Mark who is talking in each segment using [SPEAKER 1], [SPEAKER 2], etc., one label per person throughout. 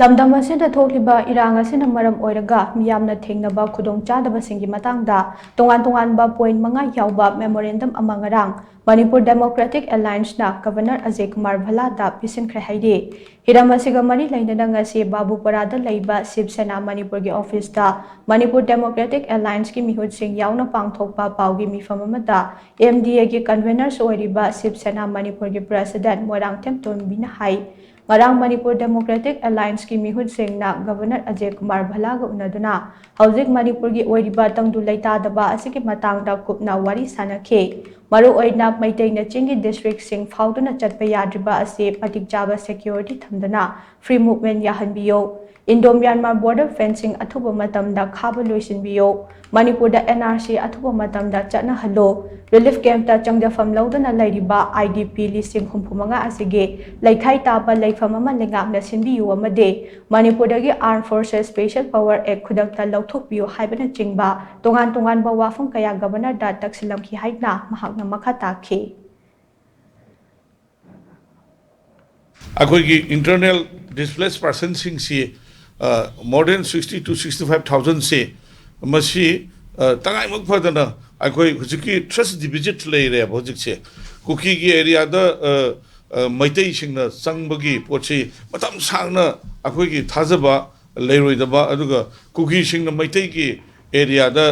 [SPEAKER 1] Lamdam asida thokliba irang asina maram oiraga Meeyamna Thengnaba Khudongchadaba Singi Matangda tonganba point manga Yaoba Memorandum ama ngarang Manipur Democratic Alliance na Governor Ajay Kumar Bhalla da Pisinkhre hairi hiramasiga mari lainana ngasi babu parada laiba Sibsena Manipur gi office da Manipur Democratic Alliance ki mihut sing yauna pangthokpa paugi mifam amada MDA gi conveners oiriba Sibsena Manipur gi president Tonganba hai Ngarang Manipur Democratic Alliance ki mihut singna Governor Ajay Kumar Bhalla ga unaduna hauzik Manipur gi oiriba tangdu leitadaba asiki matangda kupna wari sanakhe maru oina maitaina chingi district sing fauduna chatpa yadriba ase patik jaba security thamdana free movement yahanbiyo Indo-Myanmar border fencing athuba matamda khaba loisinbiyo Manipur da NRC athuba matamda chana halo relief camp ta changjafam laudana lairiba IDP listing humpumanga asige laikhai tapa laifam ama lengapna sinbiyu amade Manipur dagi Armed Forces Special Power Act khudakta lauthokbiyo haibana chingba tonganba wafam kaya governor da taksilamki haina mahakna makha takhe
[SPEAKER 2] Akhoi internal displaced persons sing more than 60 to 65,000 se masi tangai mak phadana akhoi hujiki trust deposit leire hojik che kuki gi area da maitai singna changbagi pochi matam sangna akhoi gi thajaba leiroidaba aduga kuki singna maitai gi area da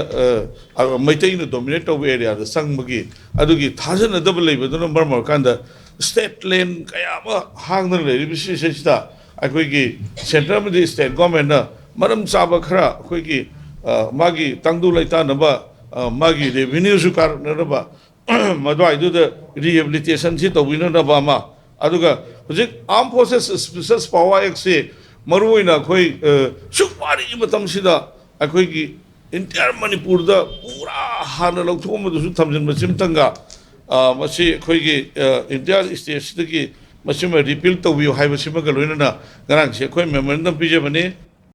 [SPEAKER 2] maitai na dominate over area da changbagi adugi thajana double leibaduna marmar kanda state lane kaya ba hangna leiribisi sesita akhoi central madi state government na maram chaba khara akhoi magi tangdu laita naba magi revenue su kar naba madwai du the rehabilitation si tawina naba ma aduga hujik armed forces special power act se maruina akhoi sukpari matam sida akhoi entire manipur da pura hana lauthom du su thamjin masim tanga masi akhoi entire state sidagi masima repeal tawbiyo haibasima ga loina na ngarang se akhoi memorandum pije bane